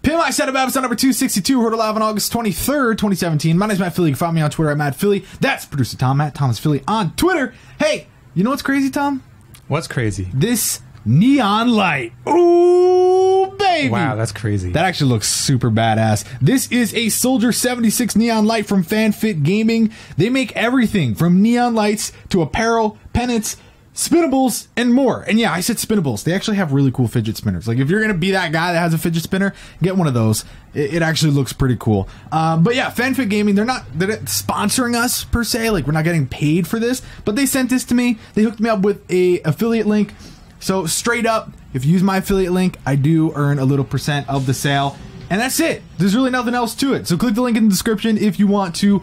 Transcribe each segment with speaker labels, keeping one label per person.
Speaker 1: Pimp, SETUPS episode number 262, heard live on August 23rd, 2017. My name's Matt Philly. You can find me on Twitter at Matt Philly. That's producer Tom at Thomas Philly on Twitter. Hey, you know what's crazy, Tom?
Speaker 2: What's crazy?
Speaker 1: This neon light. Ooh, baby.
Speaker 2: Wow, that's crazy.
Speaker 1: That actually looks super badass. This is a Soldier 76 neon light from FanFit Gaming. They make everything from neon lights to apparel, pennants, spinnables, and more. And yeah, I said spinnables. They actually have really cool fidget spinners. Like, if you're going to be that guy that has a fidget spinner, get one of those. It actually looks pretty cool. But yeah, FanFit Gaming, they're not sponsoring us, per se. Like, we're not getting paid for this. But they sent this to me. They hooked me up with a affiliate link. So, straight up, if you use my affiliate link, I do earn a little % of the sale. And that's it. There's really nothing else to it. So, click the link in the description if you want to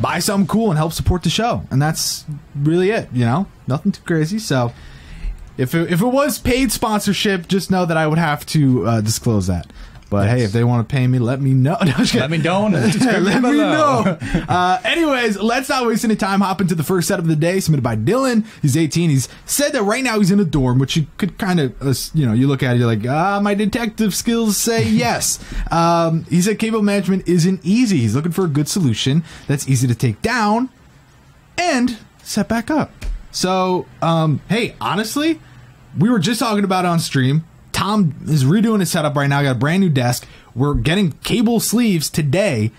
Speaker 1: buy something cool and help support the show. And that's really it, you know? Nothing too crazy. So if it was paid sponsorship, just know that I would have to disclose that. But yes. Hey, if they want to pay me, let me know.
Speaker 2: Let me know.
Speaker 1: Let me know. Anyways, let's not waste any time. Hop into the first setup of the day, submitted by Dillion. He's 18. He's said that right now he's in a dorm, which you could kind of, you look at it, you're like, my detective skills say yes. He said cable management isn't easy. He's looking for a good solution that's easy to take down and set back up. So, hey, honestly, we were just talking about it on stream. Tom is redoing his setup right now. Got a brand new desk. We're getting cable sleeves today,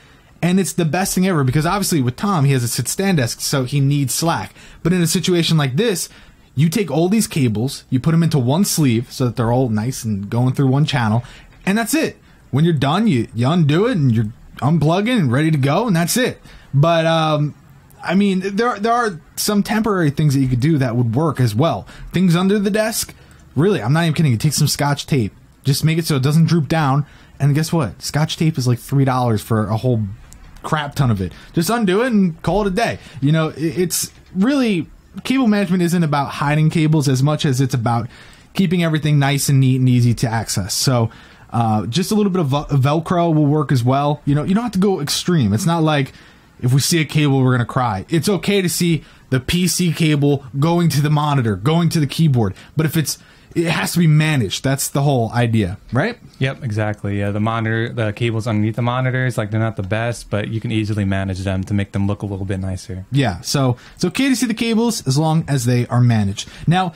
Speaker 1: and it's the best thing ever because obviously with Tom, he has a sit-stand desk, so he needs slack. But in a situation like this, you take all these cables, you put them into one sleeve so that they're all nice and going through one channel, and that's it. When you're done, you undo it, and you're unplugging and ready to go, and that's it. But, I mean, there are some temporary things that you could do that would work as well. Things under the desk. Really, I'm not even kidding. You take some Scotch tape. Just make it so it doesn't droop down. And guess what? Scotch tape is like $3 for a whole crap ton of it. Just undo it and call it a day. You know, it's really... Cable management isn't about hiding cables as much as it's about keeping everything nice and neat and easy to access. So, just a little bit of Velcro will work as well. You know, you don't have to go extreme. It's not like if we see a cable, we're going to cry. It's okay to see the PC cable going to the monitor, going to the keyboard. But if it has to be managed. That's the whole idea, right?
Speaker 2: Yep, exactly. Yeah, the cables underneath the monitors, like, they're not the best, but you can easily manage them to make them look a little bit nicer.
Speaker 1: Yeah, so it's okay to see the cables as long as they are managed. Now,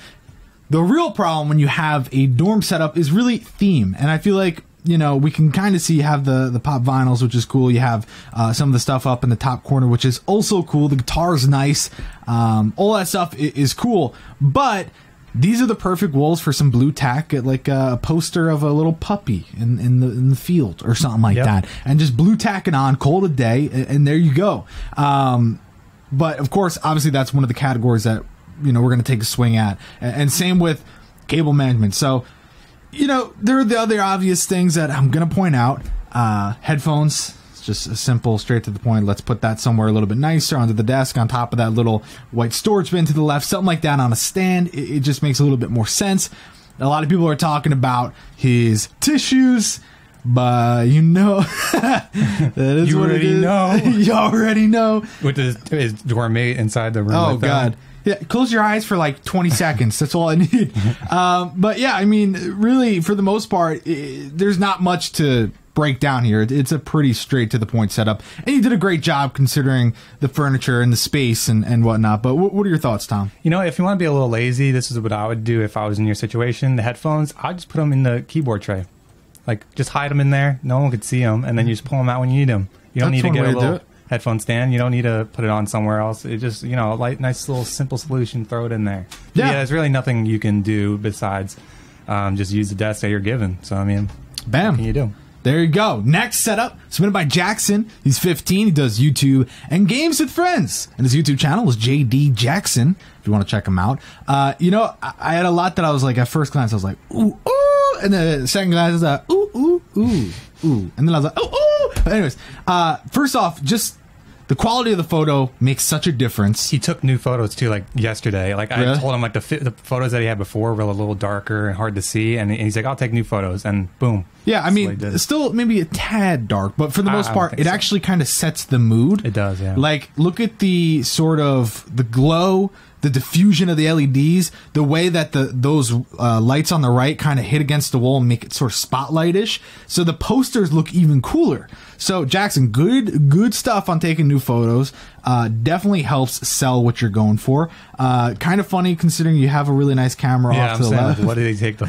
Speaker 1: the real problem when you have a dorm setup is really theme, and I feel like, you know, we can kind of see you have the pop vinyls, which is cool. You have some of the stuff up in the top corner, which is also cool. The guitar is nice. All that stuff is cool, but these are the perfect walls for some blue tack. Get like a poster of a little puppy in the field or something like that, and just blue tack it on, call it a day, and there you go. But of course, obviously, that's one of the categories that we're going to take a swing at, and same with cable management. So, there are the other obvious things that I'm going to point out. Headphones. Just a simple, straight to the point. Let's put that somewhere a little bit nicer onto the desk, on top of that little white storage bin to the left, something like that on a stand. It just makes a little bit more sense. A lot of people are talking about his tissues, but that is
Speaker 2: you
Speaker 1: what
Speaker 2: already
Speaker 1: it is.
Speaker 2: know.
Speaker 1: You already know.
Speaker 2: With his dorm mate inside the room.
Speaker 1: Oh, God. Yeah, close your eyes for like 20 seconds. That's all I need. But yeah, I mean, really, for the most part, there's not much to break down here. It's a pretty straight to the point setup, and you did a great job considering the furniture and the space and whatnot. But what are your thoughts, Tom?
Speaker 2: If you want to be a little lazy, this is what I would do if I was in your situation. The headphones, I'd just put them in the keyboard tray. Like, just hide them in there. No one could see them, and then you just pull them out when you need them. You don't need to get a little headphone stand. You don't need to put it on somewhere else. It just, a nice little simple solution. Throw it in there. Yeah, there's really nothing you can do besides just use the desk that you're given. So, I mean,
Speaker 1: bam.
Speaker 2: What can you do?
Speaker 1: There you go. Next setup, submitted by Jackson. He's 15. He does YouTube and games with friends. And his YouTube channel is JD Jackson, if you want to check him out. I had a lot that I was like, at first glance, I was like, ooh, ooh. And then the second glance, I was like, ooh, ooh, ooh, ooh. And then I was like, ooh, ooh. But anyways, first off, just the quality of the photo makes such a difference.
Speaker 2: He took new photos too, like yesterday. Like, really? I told him, like, the photos that he had before were a little darker and hard to see, and he's like, I'll take new photos, and boom.
Speaker 1: Yeah, I mean, still maybe a tad dark, but for the most part, it actually kind of sets the mood.
Speaker 2: It does, yeah.
Speaker 1: Like, look at the sort of the glow, the diffusion of the LEDs, the way that those lights on the right kind of hit against the wall and make it sort of spotlightish. So the posters look even cooler. So Jackson, good stuff on taking new photos. Definitely helps sell what you're going for. Kind of funny considering you have a really nice camera off to the left.
Speaker 2: What did he take the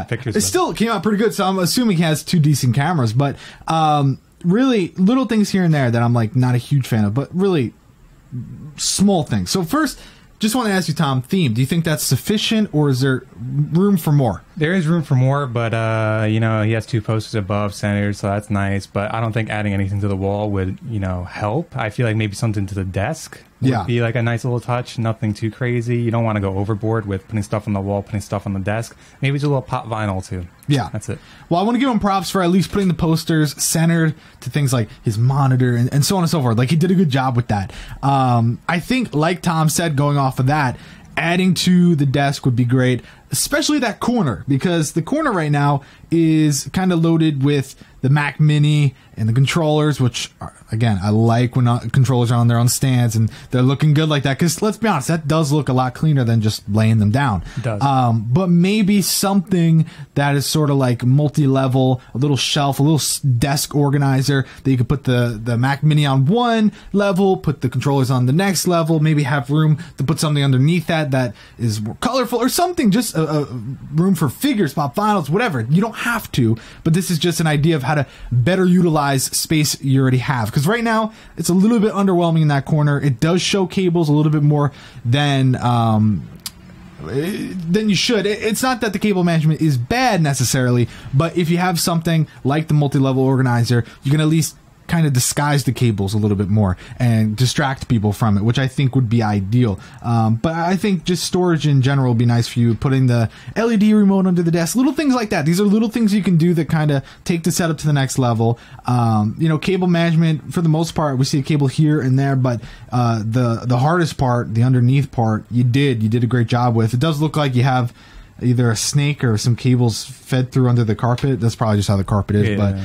Speaker 2: pictures?
Speaker 1: It
Speaker 2: with?
Speaker 1: Still came out pretty good. So I'm assuming he has 2 decent cameras, but really little things here and there that I'm like not a huge fan of, but really small things. So first, just want to ask you, Tom, theme. Do you think that's sufficient, or is there room for more?
Speaker 2: There is room for more, but he has 2 posters above centered, so that's nice. But I don't think adding anything to the wall would, help. I feel like maybe something to the desk would be like a nice little touch. Nothing too crazy. You don't want to go overboard with putting stuff on the wall, putting stuff on the desk. Maybe it's a little pop vinyl too.
Speaker 1: Yeah,
Speaker 2: that's it.
Speaker 1: Well, I want to give him props for at least putting the posters centered to things like his monitor and so on and so forth. Like, he did a good job with that. I think, like Tom said, going off of that, adding to the desk would be great, especially that corner, because the corner right now is kind of loaded with the Mac Mini and the controllers, which are, again, I like when controllers are on their own stands and they're looking good like that, because let's be honest, that does look a lot cleaner than just laying them down.
Speaker 2: It does.
Speaker 1: But maybe something that is sort of like multi-level, a little shelf, a little desk organizer that you could put the Mac Mini on one level, put the controllers on the next level, maybe have room to put something underneath that is more colorful or something, just a room for figures, pop vinyls, whatever. You don't have to, but this is just an idea of how to better utilize space you already have, because right now it's a little bit underwhelming in that corner. It does show cables a little bit more than you should. It's not that the cable management is bad necessarily, but if you have something like the multi-level organizer, you can at least kind of disguise the cables a little bit more and distract people from it, which I think would be ideal. But I think just storage in general would be nice for you. Putting the LED remote under the desk, little things like that. These are little things you can do that kind of take the setup to the next level. Cable management, for the most part, we see a cable here and there, but the hardest part, the underneath part, you did a great job with. It does look like you have either a snake or some cables fed through under the carpet. That's probably just how the carpet is, but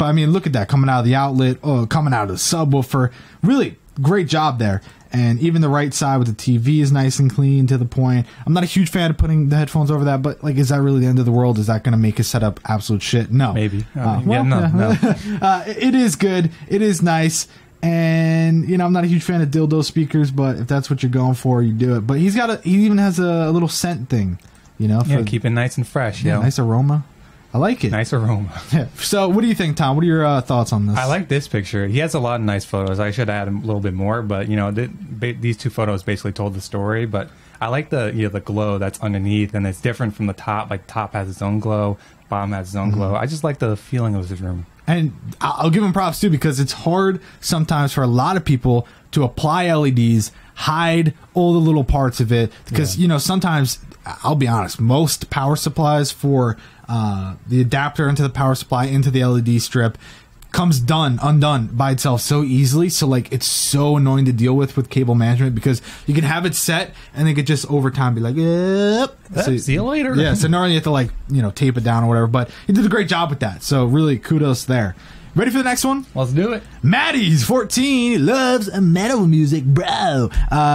Speaker 1: I mean, look at that, coming out of the outlet, coming out of the subwoofer. Really great job there. And even the right side with the TV is nice and clean to the point. I'm not a huge fan of putting the headphones over that, but like, is that really the end of the world? Is that going to make a setup absolute shit? No.
Speaker 2: Maybe.
Speaker 1: No. It is good. It is nice. And, I'm not a huge fan of dildo speakers, but if that's what you're going for, you do it. But he even has a little scent thing,
Speaker 2: keep it nice and fresh.
Speaker 1: Yeah, nice aroma. I like it.
Speaker 2: Nice aroma.
Speaker 1: Yeah. So what do you think, Tom? What are your thoughts on this?
Speaker 2: I like this picture. He has a lot of nice photos. I should add a little bit more, but these 2 photos basically told the story. But I like the glow that's underneath, and it's different from the top. Like, top has its own glow, bottom has its own glow. I just like the feeling of this room. And
Speaker 1: I'll give him props too, because it's hard sometimes for a lot of people to apply LEDs, hide all the little parts of it, because sometimes, I'll be honest, most power supplies for the adapter into the power supply into the LED strip comes undone by itself so easily. So like, it's so annoying to deal with cable management, because you can have it set and it could just over time be like, yep.
Speaker 2: So, see you later.
Speaker 1: Yeah. So normally you have to tape it down or whatever, but he did a great job with that. So really kudos there. Ready for the next one?
Speaker 2: Let's do it.
Speaker 1: Matty, he's 14. He loves metal music, bro.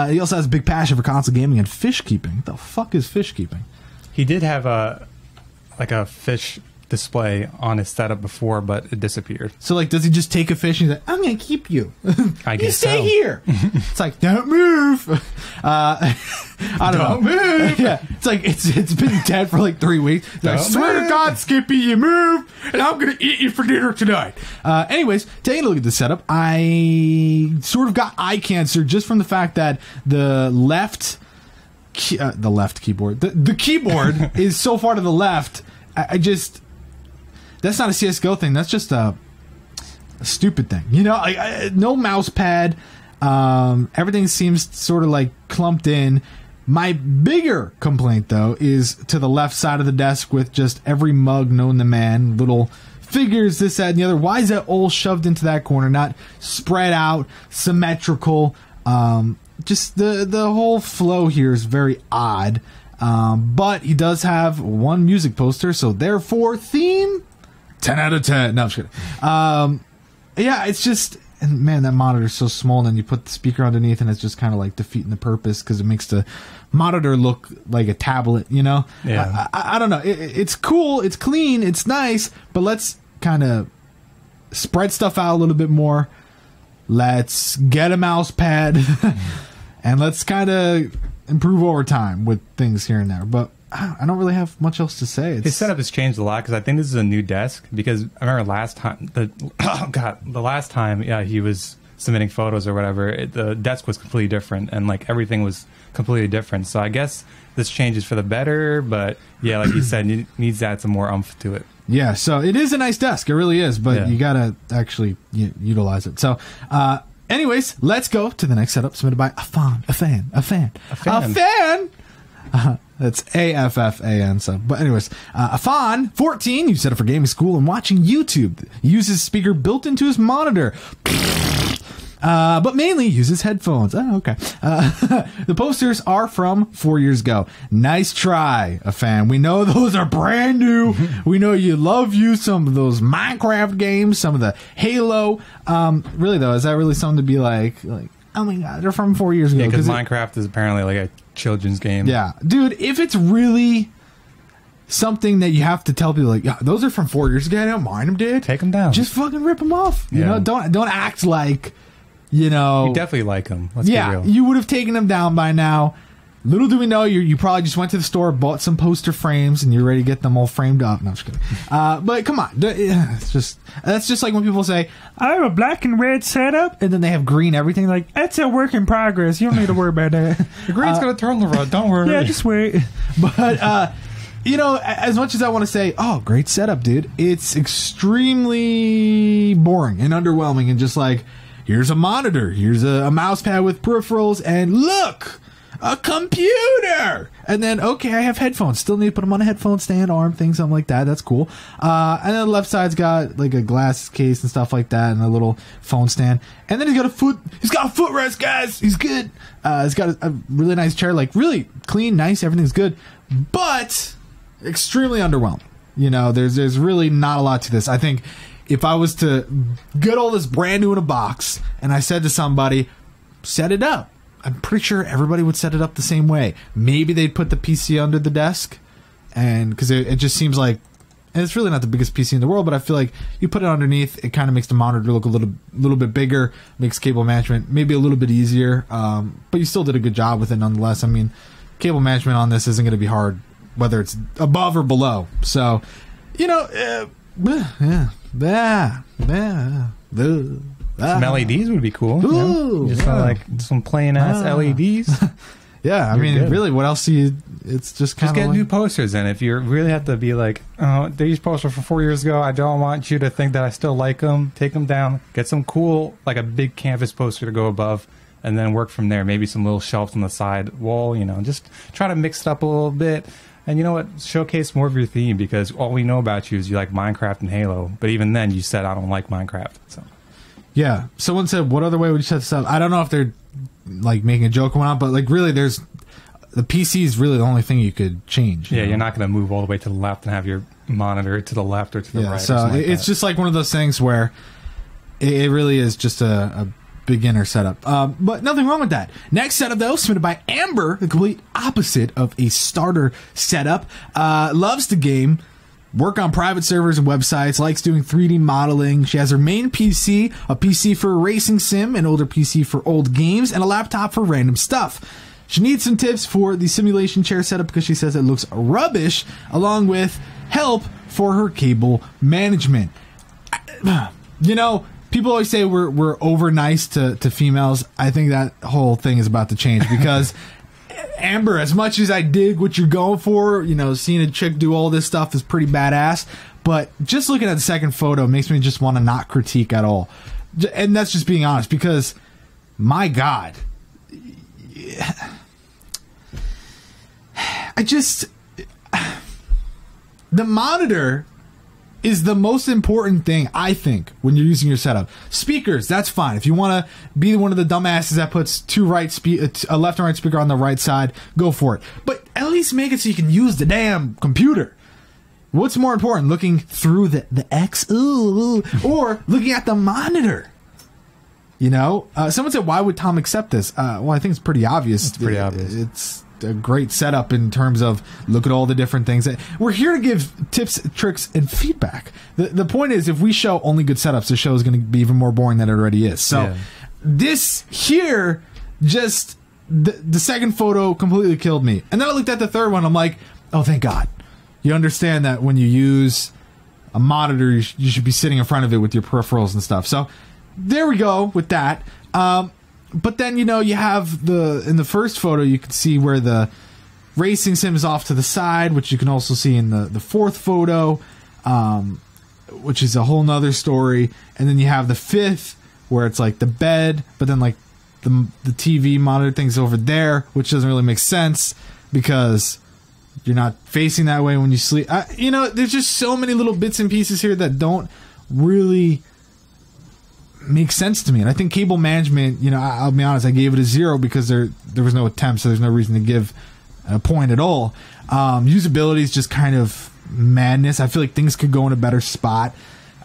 Speaker 1: He also has a big passion for console gaming and fish keeping. What the fuck is fish keeping?
Speaker 2: He did have a fish display on his setup before, but it disappeared.
Speaker 1: So does he just take a fish and he's like, I'm gonna keep you.
Speaker 2: I guess
Speaker 1: you stay
Speaker 2: so.
Speaker 1: here. It's like, don't move. I don't know.
Speaker 2: Move.
Speaker 1: Yeah, it's like it's been dead for 3 weeks. I swear to God, Skippy, you move, and I'm gonna eat you for dinner tonight. Anyways, taking a look at the setup, I sort of got eye cancer just from the fact that the left keyboard, the keyboard is so far to the left. I just, that's not a CSGO thing. That's just a stupid thing. No mouse pad. Everything seems sort of clumped in. My bigger complaint, though, is to the left side of the desk with just every mug known to man, little figures, this, that, and the other. Why is that all shoved into that corner, not spread out, symmetrical? Just the whole flow here is very odd. But he does have one music poster, so therefore theme 10 out of 10. No, I'm just kidding. Yeah, it's just, and man, that monitor's so small, and then you put the speaker underneath, and it's just kind of like defeating the purpose because it makes the monitor look like a tablet, you know?
Speaker 2: Yeah.
Speaker 1: I don't know. It's cool, it's clean, it's nice, but let's kind of spread stuff out a little bit more. Let's get a mouse pad, and let's kind of improve over time with things here and there. But I don't really have much else to say.
Speaker 2: His setup has changed a lot because I think this is a new desk. Because I remember last time, the last time, he was submitting photos or whatever. The desk was completely different, and like everything was completely different. So I guess this change is for the better. But yeah, like you said, it needs to add some more oomph to it.
Speaker 1: Yeah, so it is a nice desk. It really is, but you gotta actually utilize it. So, anyways, let's go to the next setup submitted by Affan. That's AFFAN. So, but anyways, Affan, 14, you set up for gaming school and watching YouTube. He uses speaker built into his monitor. But mainly uses headphones. Oh, okay. The posters are from 4 years ago. Nice try, Affan. We know those are brand new. We know you love some of those Minecraft games, some of the Halo. Really though, is that really something to be like, oh my god, they're from 4 years ago?
Speaker 2: Yeah, because Minecraft is apparently like a children's game.
Speaker 1: Yeah, dude, if it's really something that you have to tell people like, yeah, those are from 4 years ago, I don't mind them, dude.
Speaker 2: Take them down.
Speaker 1: Just fucking rip them off. You know, don't act like, you know,
Speaker 2: you definitely like them. Let's be real.
Speaker 1: You would have taken them down by now. Little do we know, you probably just went to the store, bought some poster frames, and you're ready to get them all framed up. No, I'm just kidding. But come on, that's just like when people say, I have a black and red setup, and then they have green everything. Like, that's a work in progress. You don't need to worry about that.
Speaker 2: The green's gonna turn the red. Don't worry.
Speaker 1: Yeah, just wait. But you know, as much as I want to say, oh, great setup, dude, it's extremely boring and underwhelming, and just like, here's a monitor, here's a mouse pad with peripherals, and look, a computer. And then, okay, I have headphones. Still need to put them on a headphone stand, arm thing, something like that. That's cool. And then the left side's got like a glass case and stuff like that, and a little phone stand. And then he's got a footrest, guys. He's good. He's got a really nice chair, like really clean, nice. Everything's good, but extremely underwhelming. You know, there's really not a lot to this. I think if I was to get all this brand new in a box and I said to somebody, set it up, I'm pretty sure everybody would set it up the same way. Maybe they'd put the PC under the desk, and because it just seems like, and it's really not the biggest PC in the world, but I feel like you put it underneath, it kind of makes the monitor look a little bit bigger, makes cable management maybe a little bit easier, but you still did a good job with it nonetheless. I mean, cable management on this isn't going to be hard, whether it's above or below. So, you know,
Speaker 2: some LEDs would be cool.
Speaker 1: Ooh,
Speaker 2: just like some plain ass LEDs.
Speaker 1: Yeah, I mean, really, what else do you? It's just kind of
Speaker 2: get new posters. And if you really have to be like, oh, these posters from 4 years ago, I don't want you to think that I still like them. Take them down. Get some cool, like a big canvas poster to go above, and then work from there. Maybe some little shelves on the side wall. You know, just try to mix it up a little bit. And you know what? Showcase more of your theme, because all we know about you is you like Minecraft and Halo. But even then, you said I don't like Minecraft. So.
Speaker 1: Yeah. Someone said, what other way would you set this up? I don't know if they're like making a joke going on, but like really, the PC is really the only thing you could change.
Speaker 2: Yeah, you're not going to move all the way to the left and have your monitor to the left or to the right.
Speaker 1: So it's just like one of those things where it really is just a beginner setup. But nothing wrong with that. Next setup, though, submitted by Amber, the complete opposite of a starter setup. Loves the game. Work on private servers and websites, likes doing 3D modeling. She has her main PC, a PC for a racing sim, an older PC for old games, and a laptop for random stuff. She needs some tips for the simulation chair setup because she says it looks rubbish, along with help for her cable management. You know, people always say we're over nice to females. I think that whole thing is about to change because Amber, as much as I dig what you're going for, you know, seeing a chick do all this stuff is pretty badass, but just looking at the second photo makes me just want to not critique at all. And that's just being honest, because my God, the monitor is the most important thing, I think, when you're using your setup. Speakers, that's fine. If you want to be one of the dumbasses that puts a left and right speaker on the right side, go for it. But at least make it so you can use the damn computer. What's more important, looking through the X, or looking at the monitor? You know, someone said, why would Tom accept this? Well, I think it's pretty obvious.
Speaker 2: It's pretty obvious.
Speaker 1: It's a great setup in terms of look at all the different things. We're here to give tips, tricks, and feedback. The point is, if we show only good setups, the show is going to be even more boring than it already is. So this here, just the second photo completely killed me. And then I looked at the third one. I'm like, oh, thank God. You understand that when you use a monitor, you should be sitting in front of it with your peripherals and stuff. So there we go with that. But then, you know, you have in the first photo, you can see where the racing sim is off to the side, which you can also see in the fourth photo, which is a whole nother story. And then you have the fifth, where it's like the bed, but then like the TV monitor thing's over there, which doesn't really make sense because you're not facing that way when you sleep. You know, there's just so many little bits and pieces here that don't really make sense to me. And I think cable management, you know, I'll be honest, I gave it a 0 because there was no attempt, so there's no reason to give a point at all. Usability is just kind of madness. I feel like things could go in a better spot.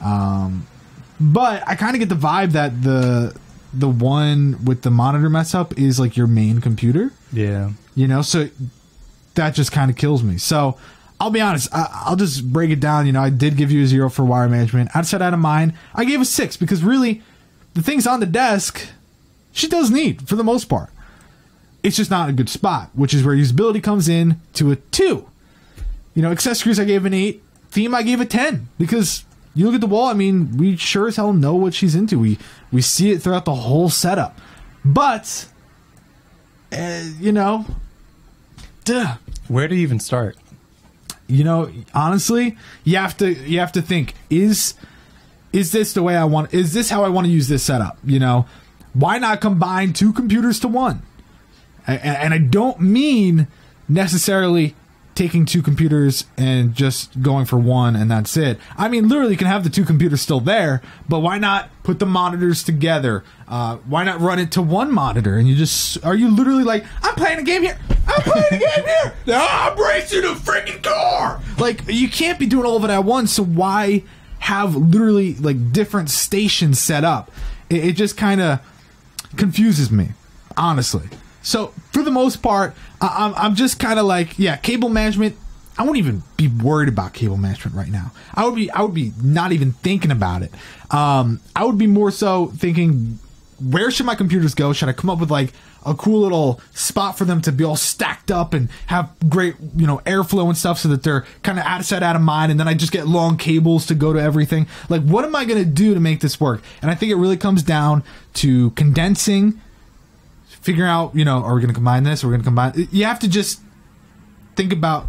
Speaker 1: But I kind of get the vibe that the one with the monitor mess up is like your main computer.
Speaker 2: Yeah.
Speaker 1: You know, so that just kind of kills me. So I'll be honest, I'll just break it down. You know, I did give you a 0 for wire management. Outside out of mind, I gave a 6 because really the things on the desk she does need for the most part. It's just not a good spot, which is where usability comes in to a 2. You know, accessories I gave an 8. Theme I gave a 10 because you look at the wall. I mean, we sure as hell know what she's into. We see it throughout the whole setup. But you know,
Speaker 2: where do you even start?
Speaker 1: You know, honestly, you have to think, is this the way I want? Is this how I want to use this setup? You know, why not combine 2 computers to 1? And I don't mean necessarily taking 2 computers and just going for 1 and that's it. I mean, literally, you can have the 2 computers still there, but why not put the monitors together? Why not run it to 1 monitor? And are you literally like, I'm playing a game here. I'm playing a game here. I'm racing a freaking car. Like, you can't be doing all of it at once, so why have literally like different stations set up? It just kind of confuses me, honestly. So for the most part, I'm just kind of like, yeah, cable management. I won't even be worried about cable management right now. I would be not even thinking about it. I would be more so thinking, where should my computers go? Should I come up with like a cool little spot for them to be all stacked up and have great, you know, airflow and stuff so that they're kind of out of sight, out of mind, and then I just get long cables to go to everything? Like, what am I going to do to make this work? And I think it really comes down to condensing, figuring out, you know, are we going to combine this? Are we going to combine? You have to just think about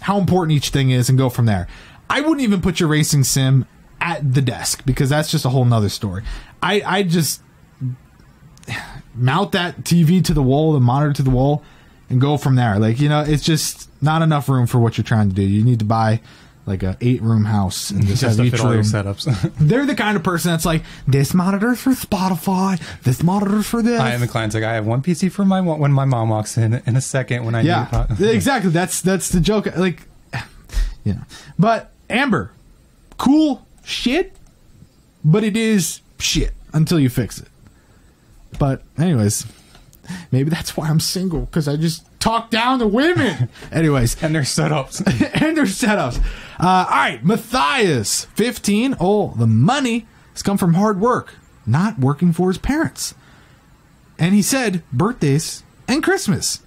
Speaker 1: how important each thing is and go from there. I wouldn't even put your racing sim at the desk because that's just a whole nother story. I just mount that TV to the wall, the monitor to the wall, and go from there. Like, you know, it's just not enough room for what you're trying to do. You need to buy like a 8-room house and just have each room.
Speaker 2: Setups.
Speaker 1: They're the kind of person that's like, this monitor's for Spotify, this monitor's for this.
Speaker 2: I am the client's like, I have one PC for when my mom walks in a second when I need it.
Speaker 1: Exactly. That's the joke. Like, you know. But Amber, cool shit, but it is shit until you fix it. But anyways, maybe that's why I'm single, because I just talk down to women. Anyways.
Speaker 2: And their setups.
Speaker 1: And their setups. All right, Mathias, 15. Oh, the money has come from hard work, not working for his parents. And he said birthdays and Christmas.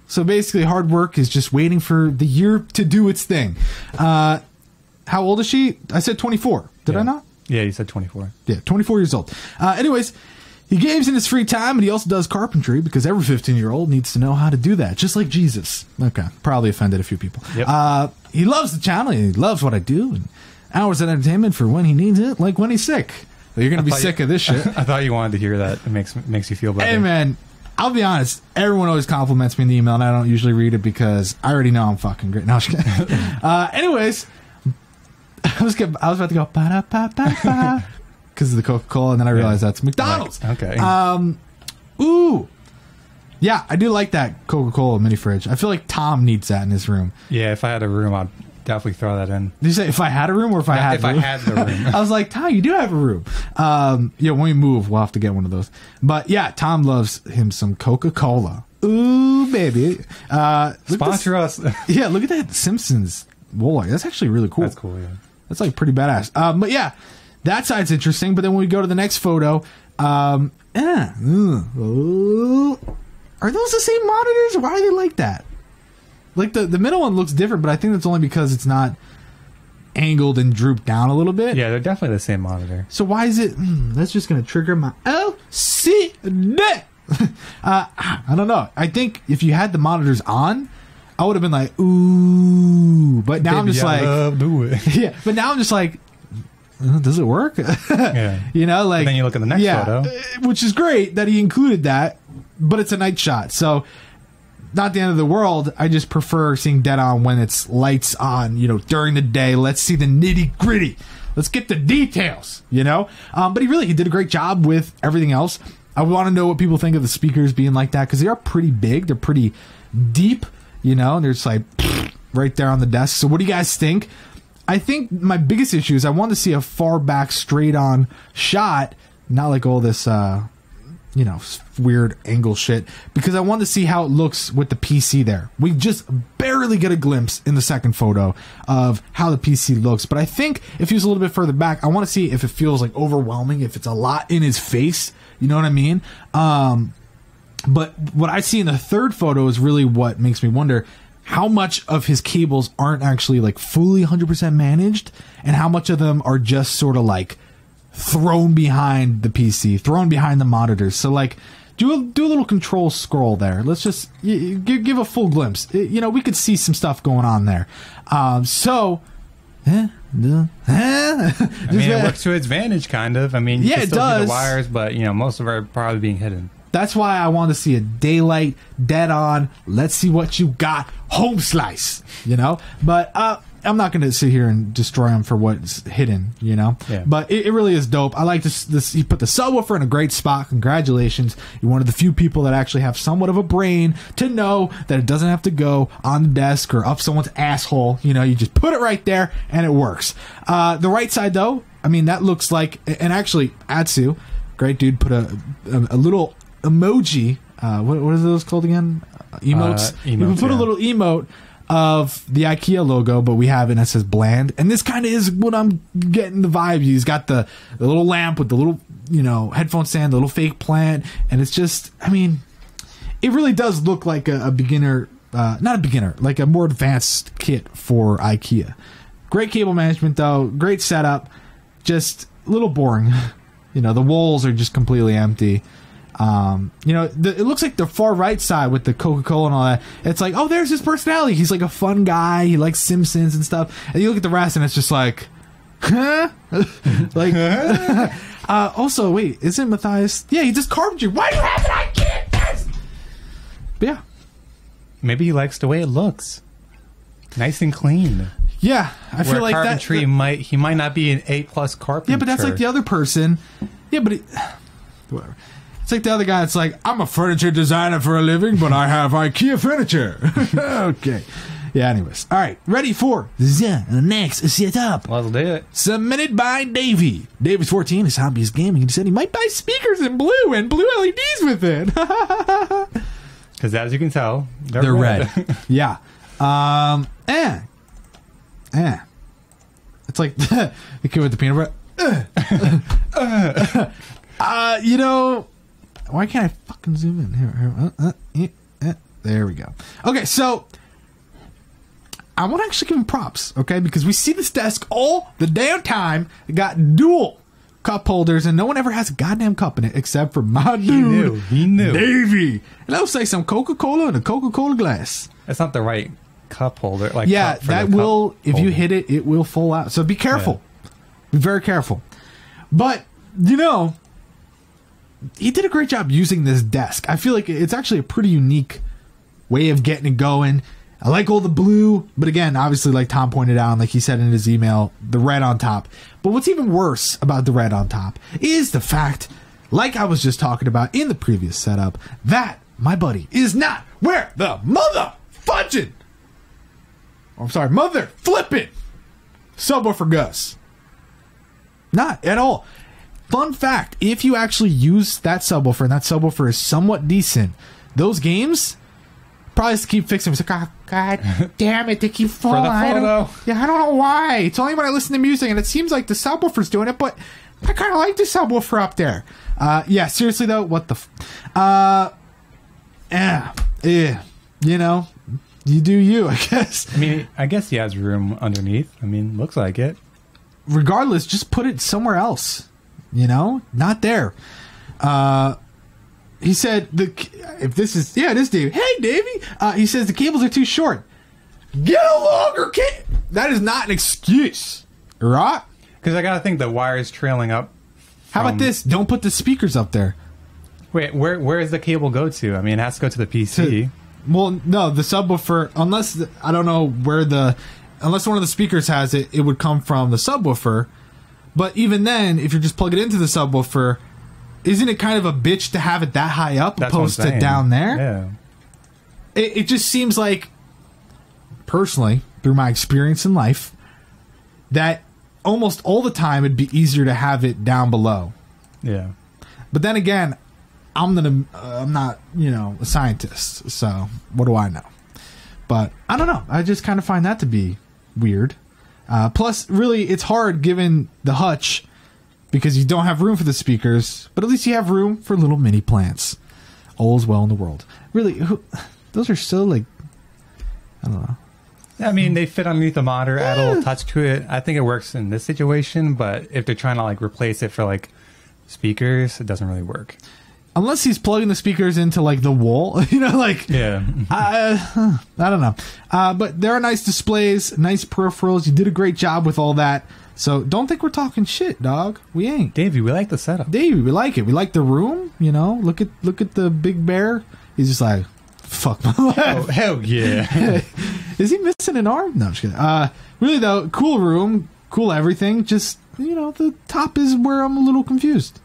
Speaker 1: So basically, hard work is just waiting for the year to do its thing. How old is she? I said 24. Did I not?
Speaker 2: Yeah, you said 24.
Speaker 1: Yeah, 24 years old. Anyways, he games in his free time, and he also does carpentry because every 15-year-old needs to know how to do that, just like Jesus. Okay, probably offended a few people. Yep. He loves the channel. He loves what I do, and hours of entertainment for when he needs it, like when he's sick. Well, you're going to be sick of this shit.
Speaker 2: I thought you wanted to hear that. It makes you feel better.
Speaker 1: Hey, man, I'll be honest. Everyone always compliments me in the email, and I don't usually read it because I already know I'm fucking great. No, I'm just kidding. Anyways, I was about to go ba-da-ba-ba-ba because of the Coca-Cola, and then I realized that's McDonald's.
Speaker 2: Right. Okay.
Speaker 1: Ooh. Yeah, I do like that Coca-Cola mini fridge. I feel like Tom needs that in his room.
Speaker 2: Yeah, if I had a room, definitely throw that in.
Speaker 1: Did you say if I had a room or if I had
Speaker 2: I had the room?
Speaker 1: I was like, Tom, you do have a room. Yeah, when we move, we'll have to get one of those. But yeah, Tom loves him some Coca-Cola. Ooh, baby.
Speaker 2: Sponsor us.
Speaker 1: Yeah, look at that Simpsons Woloy. That's actually really cool.
Speaker 2: That's cool, yeah. That's
Speaker 1: like pretty badass. But yeah, that side's interesting. But then when we go to the next photo, are those the same monitors? Why are they like that? Like the middle one looks different, but I think that's only because it's not angled and drooped down a little bit.
Speaker 2: Yeah, they're definitely the same monitor.
Speaker 1: So why is it? That's just going to trigger my LCD. I don't know. I think if you had the monitors on, I would have been like, ooh. But now I'm just like,
Speaker 2: do it.
Speaker 1: Yeah. But now I'm just like, does it work?
Speaker 2: Yeah.
Speaker 1: You know, like.
Speaker 2: And then you look at the next photo,
Speaker 1: which is great that he included that, but it's a night shot, so not the end of the world. I just prefer seeing dead on when it's lights on. You know, during the day. Let's see the nitty gritty. Let's get the details. You know. But he did a great job with everything else. I want to know what people think of the speakers being like that, because they are pretty big. They're pretty deep, you know, and they're just like right there on the desk. So what do you guys think? I think my biggest issue is I want to see a far back straight on shot, not like all this, you know, weird angle shit, because I want to see how it looks with the PC there. We just barely get a glimpse in the second photo of how the PC looks, but I think if he was a little bit further back, I want to see if it feels like overwhelming, if it's a lot in his face. You know what I mean? But what I see in the third photo is really what makes me wonder how much of his cables aren't actually like fully 100% managed, and how much of them are just sort of like thrown behind the PC, thrown behind the monitors. So like, do a little control scroll there. Let's just give a full glimpse. You know, we could see some stuff going on there. I mean,
Speaker 2: it works to its advantage, kind of. I mean, you can still see the wires, but you know, most of it are probably being hidden.
Speaker 1: That's why I want to see a daylight, dead on. Let's see what you got, home slice. You know, but I'm not going to sit here and destroy him for what's hidden. You know, but it really is dope. I like this. He put the subwoofer in a great spot. Congratulations. You're one of the few people that actually have somewhat of a brain to know that it doesn't have to go on the desk or up someone's asshole. You know, you just put it right there and it works. The right side though, I mean, that looks like, and actually Atsu, great dude, put a little emoji. What are those called again? Emotes. You can put a little emote of the IKEA logo, but we have it and it says bland, and this kind of is what I'm getting the vibe. He's got the little lamp with the little, you know, headphone stand, the little fake plant, and it's just, I mean, it really does look like a beginner, not a beginner, like a more advanced kit for IKEA. Great cable management though, great setup, just a little boring. You know, the walls are just completely empty. You know, it looks like the far right side with the Coca-Cola and all that. It's like, oh, there's his personality. He's like a fun guy. He likes Simpsons and stuff. And you look at the rest and it's just like, huh? Like, also, wait, isn't Mathias? Yeah, he just carpentry. Why do you have it? I can't. But yeah.
Speaker 2: Maybe he likes the way it looks. Nice and clean.
Speaker 1: Yeah, I feel like
Speaker 2: carpentry he might not be an A+ carpenter.
Speaker 1: Yeah, but that's like the other person. Yeah, but whatever. It's like the other guy. It's like, I'm a furniture designer for a living, but I have IKEA furniture. Okay. Yeah, anyways. All right. Ready for the next setup.
Speaker 2: Let's do it.
Speaker 1: Submitted by Davy. Davy's 14. His hobby is gaming. He said he might buy speakers in blue and blue LEDs with it.
Speaker 2: Because as you can tell,
Speaker 1: they're red. Yeah. It's like the kid with the peanut butter. You know, why can't I fucking zoom in here? There we go. Okay, so I want to actually give him props, okay? Because we see this desk all the damn time. It got dual cup holders, and no one ever has a goddamn cup in it except for my dude.
Speaker 2: He knew.
Speaker 1: Davy. And I'll say some Coca-Cola in a Coca-Cola glass.
Speaker 2: That's not the right cup holder. Like,
Speaker 1: yeah, that will, if you hit it, it will fall out. So be careful. Yeah. Be very careful. But, you know, he did a great job using this desk. I feel like it's actually a pretty unique way of getting it going. I like all the blue, but again, obviously, like Tom pointed out, and like he said in his email, the red on top. But what's even worse about the red on top is the fact, like I was just talking about in the previous setup, that my buddy is not where the mother fudging I'm sorry, mother flippin' subwoofer Gus. Not at all. Fun fact, if you actually use that subwoofer and that subwoofer is somewhat decent, those games probably just keep fixing. It's like, oh, God damn it, they keep falling.
Speaker 2: For the photo.
Speaker 1: I don't know why. It's only when I listen to music, and it seems like the subwoofer's doing it, but I kind of like the subwoofer up there. Yeah, seriously though, what the you know, you do you, I guess.
Speaker 2: I mean, I guess he has room underneath. I mean, looks like it.
Speaker 1: Regardless, just put it somewhere else. You know, not there. He said, if this is, yeah, it is Davy. Hey, Davy. He says the cables are too short. Get a longer cable. That is not an excuse, right?
Speaker 2: Because I got to think the wire is trailing up.
Speaker 1: How about this? Don't put the speakers up there.
Speaker 2: Wait, where does the cable go to? I mean, it has to go to the PC.
Speaker 1: Well, no, the subwoofer, unless, I don't know where unless one of the speakers has it, it would come from the subwoofer. But even then, if you're just plugging it into the subwoofer, isn't it kind of a bitch to have it that high up opposed to down there?
Speaker 2: Yeah.
Speaker 1: It just seems like, personally, through my experience in life, that almost all the time it'd be easier to have it down below.
Speaker 2: Yeah.
Speaker 1: But then again, I'm not, a scientist, so what do I know? But I don't know. I just kind of find that to be weird. Plus, really, it's hard given the hutch because you don't have room for the speakers, but at least you have room for little mini plants. All's well in the world. Really, those are so, I don't know.
Speaker 2: I mean, they fit underneath the monitor, add a little touch to it. I think it works in this situation, but if they're trying to, replace it for, speakers, it doesn't really work.
Speaker 1: Unless he's plugging the speakers into the wall,
Speaker 2: Yeah.
Speaker 1: I don't know. But there are nice displays, nice peripherals. You did a great job with all that. So don't think we're talking shit, dog. We ain't.
Speaker 2: Davey, we like the setup.
Speaker 1: Davey, we like it. We like the room. Look at the big bear. He's just like, fuck my life.
Speaker 2: Oh, hell yeah.
Speaker 1: Is he missing an arm? No, I'm just kidding. Really though, cool room, cool everything. Just the top is where I'm a little confused.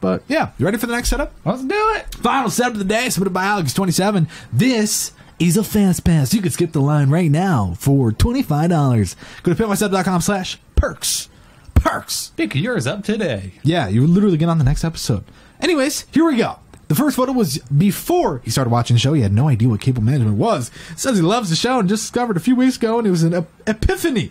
Speaker 1: But yeah, you ready for the next setup?
Speaker 2: Let's do it.
Speaker 1: Final setup of the day, submitted by Alex 27. This is a fast pass. You can skip the line right now for $25. Go to pimpmysetup.com/perks. Perks.
Speaker 2: Pick yours up today.
Speaker 1: Yeah, you literally get on the next episode. Anyways, here we go. The first photo was before he started watching the show. He had no idea what cable management was. Says he loves the show and just discovered a few weeks ago, and it was an epiphany.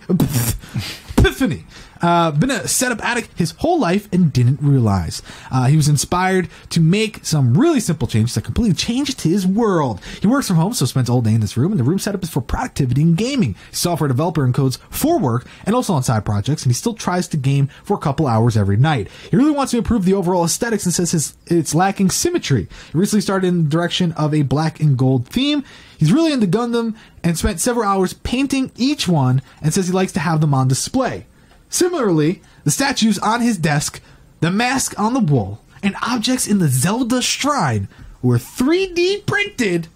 Speaker 1: Epiphany. Been a setup addict his whole life and didn't realize. He was inspired to make some really simple changes that completely changed his world. He works from home, so spends all day in this room, and the room setup is for productivity and gaming. He's a software developer and codes for work and also on side projects, and he still tries to game for a couple hours every night. He really wants to improve the overall aesthetics and says it's lacking symmetry. He recently started in the direction of a black and gold theme. He's really into Gundam and spent several hours painting each one and says he likes to have them on display. Similarly, the statues on his desk, the mask on the wall, and objects in the Zelda shrine were 3D printed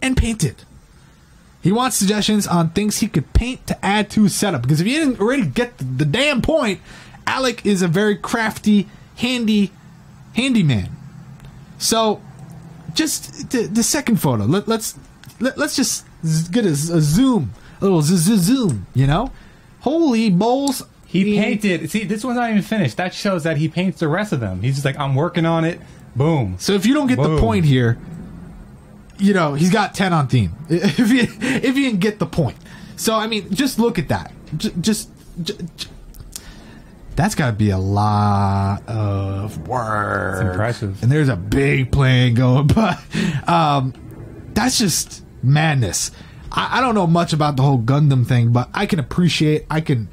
Speaker 1: and painted. He wants suggestions on things he could paint to add to his setup, because if you didn't already get the damn point, Alec is a very crafty, handyman. So, just the second photo. Let's just get a zoom, a little zoom. Holy balls.
Speaker 2: He painted. See, this one's not even finished. That shows that he paints the rest of them. He's just like, I'm working on it. Boom.
Speaker 1: So if you don't get the point here, he's got 10 on theme. If you didn't get the point. So, I mean, just look at that. Just that's got to be a lot of work.
Speaker 2: It's impressive.
Speaker 1: And there's a big plane going, but that's just madness. I don't know much about the whole Gundam thing, but I can appreciate, I could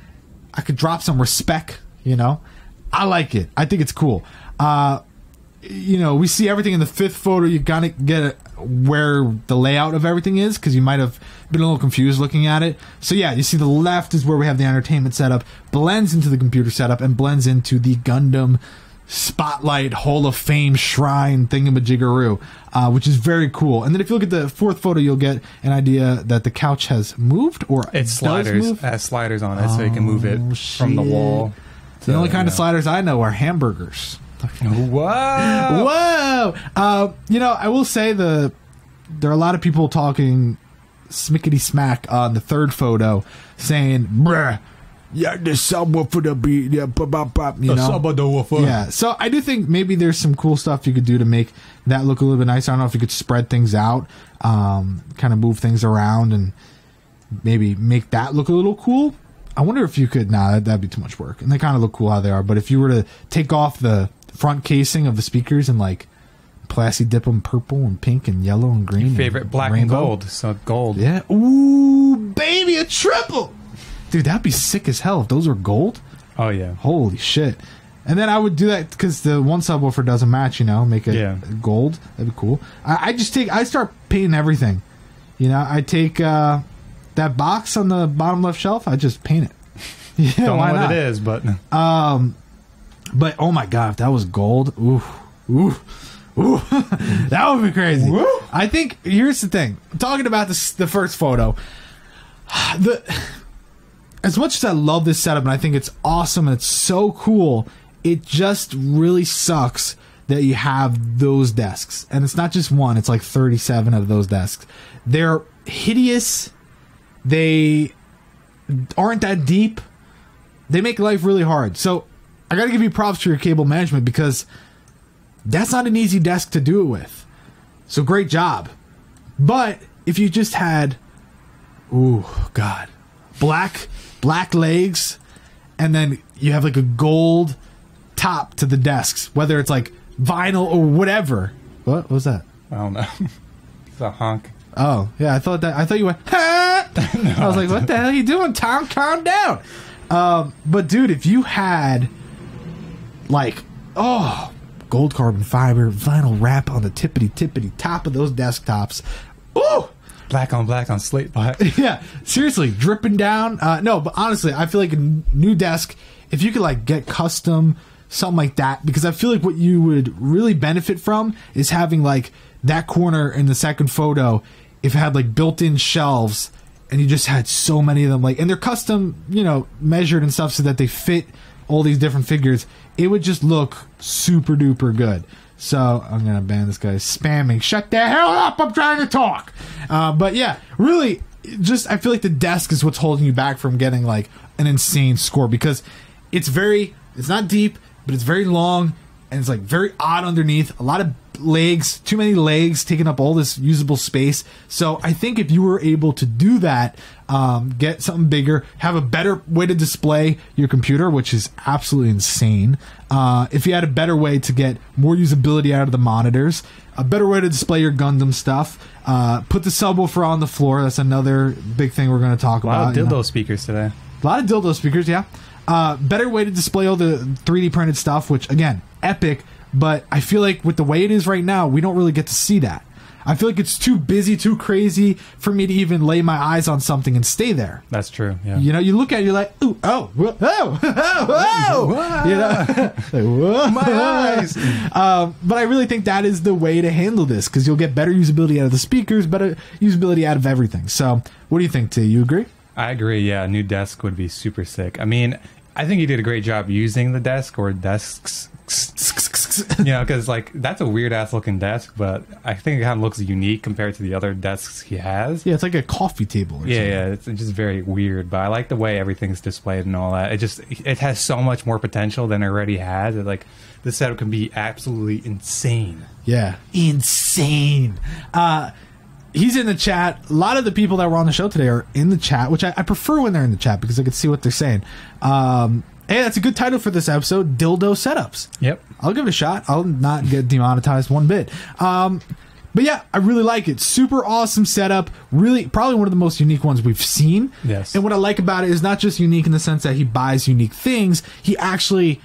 Speaker 1: drop some respect, I like it. I think it's cool. We see everything in the fifth photo. You gotta get where the layout of everything is, because you might have been a little confused looking at it. So yeah, you see the left is where we have the entertainment setup, blends into the computer setup, and blends into the Gundam Spotlight Hall of Fame Shrine thingamajiggeroo, which is very cool. And then if you look at the fourth photo, you'll get an idea that the couch has moved, or
Speaker 2: it's sliders. It has sliders on it, so you can move it from the wall.
Speaker 1: The only kind of sliders I know are hamburgers.
Speaker 2: Whoa!
Speaker 1: Whoa! I will say there are a lot of people talking smickety smack on the third photo saying, bruh, yeah, the subwoofer to be, yeah, you know? Yeah, so I do think maybe there's some cool stuff you could do to make that look a little bit nicer. I don't know if you could spread things out, kind of move things around and maybe make that look a little cool. I wonder if you could, that'd be too much work. And they kind of look cool how they are, but if you were to take off the front casing of the speakers and like plastic dip them purple and pink and yellow and green.
Speaker 2: Your favorite black and gold, so gold.
Speaker 1: Yeah. Ooh, baby, a triple. Dude, that'd be sick as hell if those were gold.
Speaker 2: Oh, yeah.
Speaker 1: Holy shit. And then I would do that because the one subwoofer doesn't match, you know, make it gold. That'd be cool. I start painting everything. You know, I take that box on the bottom left shelf, I just paint it. Yeah,
Speaker 2: don't know what it is, but...
Speaker 1: But, oh my God, if that was gold, ooh, that would be crazy. Woo. I think, here's the thing. Talking about the first photo, as much as I love this setup and I think it's awesome and it's so cool, it just really sucks that you have those desks. And it's not just one, it's like 37 of those desks. They're hideous. They aren't that deep. They make life really hard. So I got to give you props for your cable management because that's not an easy desk to do it with. So great job. But if you just had, ooh, God, black legs, and then you have like a gold top to the desks, whether it's like vinyl or whatever. What was that?
Speaker 2: I don't know. It's a honk.
Speaker 1: Oh, yeah, I thought you went, ha! No, I was like, what the hell are you doing, Tom? Calm down. But dude, if you had like, gold carbon fiber vinyl wrap on the tippity top of those desktops, ooh,
Speaker 2: black on slate black.
Speaker 1: Yeah, seriously, dripping down. No, but honestly, I feel like a new desk, if you could like get custom something like that, because I feel like what you would really benefit from is having like that corner in the second photo, if it had like built-in shelves and you just had so many of them, like, and they're custom, you know, measured and stuff so that they fit all these different figures, it would just look super duper good. So I'm gonna ban this guy spamming. Shut the hell up! I'm trying to talk. But yeah, really, just I feel like the desk is what's holding you back from getting like an insane score, because it's not deep, but it's very long and it's like very odd underneath. A lot of legs, too many legs taking up all this usable space. So I think if you were able to do that, get something bigger, have a better way to display your computer, which is absolutely insane. If you had a better way to get more usability out of the monitors, a better way to display your Gundam stuff, put the subwoofer on the floor. That's another big thing we're going to talk about.
Speaker 2: A lot of dildo speakers today.
Speaker 1: A lot of dildo speakers, yeah. Better way to display all the 3D printed stuff, which again, epic. But I feel like with the way it is right now, we don't really get to see that. I feel like it's too busy, too crazy for me to even lay my eyes on something and stay there.
Speaker 2: That's true, yeah.
Speaker 1: You know, you look at it, you're like, ooh, oh, whoa, oh, oh, oh. You know? Like, whoa. My eyes. But I really think that is the way to handle this, because you'll get better usability out of the speakers, better usability out of everything. So what do you think, T? You agree?
Speaker 2: I agree, yeah. A new desk would be super sick. I mean, I think you did a great job using the desk or desks. You know, because like that's a weird ass looking desk, but I think it kind of looks unique compared to the other desks he has.
Speaker 1: Yeah, it's like a coffee table. Or something.
Speaker 2: Yeah, it's just very weird. But I like the way everything's displayed and all that. It has so much more potential than it already has. Like the setup can be absolutely insane.
Speaker 1: Yeah, insane. He's in the chat. A lot of the people that were on the show today are in the chat, which I prefer when they're in the chat because I can see what they're saying. Hey, that's a good title for this episode, Dildo Setups.
Speaker 2: Yep.
Speaker 1: I'll give it a shot. I'll not get demonetized one bit. But yeah, I really like it. Super awesome setup. Really, probably one of the most unique ones we've seen.
Speaker 2: Yes.
Speaker 1: And what I like about it is not just unique in the sense that he buys unique things. He actually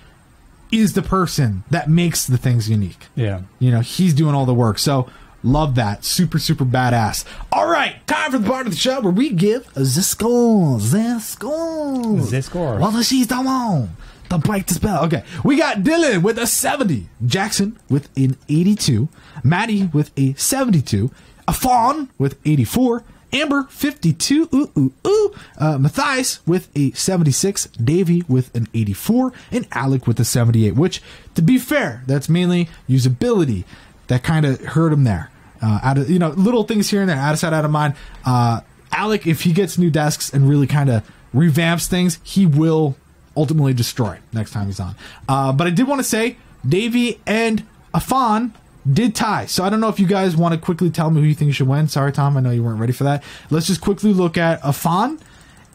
Speaker 1: is the person that makes the things unique.
Speaker 2: Yeah.
Speaker 1: You know, he's doing all the work. So love that. Super, super badass. All right. Time for the part of the show where we give the score. The score. Well, she's the one. The break the spell. Okay. We got Dillion with a 70. Jackson with an 82. Matty with a 72. Affan with 84. Amber 52. Mathias with a 76. Davy with an 84. And Alec with a 78. Which, to be fair, that's mainly usability. That kind of hurt him there. Little things here and there, out of sight, out of mind. Alec, if he gets new desks and really kind of revamps things, he will ultimately destroy next time he's on. But I did want to say, Davy and Affan did tie. So I don't know if you guys want to quickly tell me who you think should win. Sorry, Tom, I know you weren't ready for that. Let's just quickly look at Affan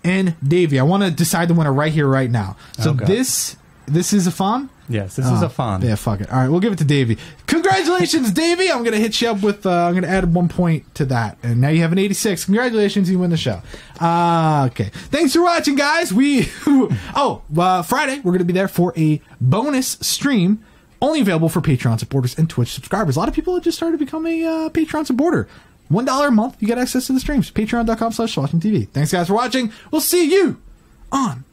Speaker 1: and Davy. I want to decide the winner right here, right now. So this is Affan?
Speaker 2: Yes, this is Affan.
Speaker 1: Yeah, fuck it. All right, we'll give it to Davy. Congratulations, Davy. I'm going to hit you up with, I'm going to add 1 point to that. And now you have an 86. Congratulations, you win the show. Okay. Thanks for watching, guys. Friday, we're going to be there for a bonus stream, only available for Patreon supporters and Twitch subscribers. A lot of people have just started to become a Patreon supporter. $1 a month, you get access to the streams. Patreon.com/swashintv. Thanks, guys, for watching. We'll see you on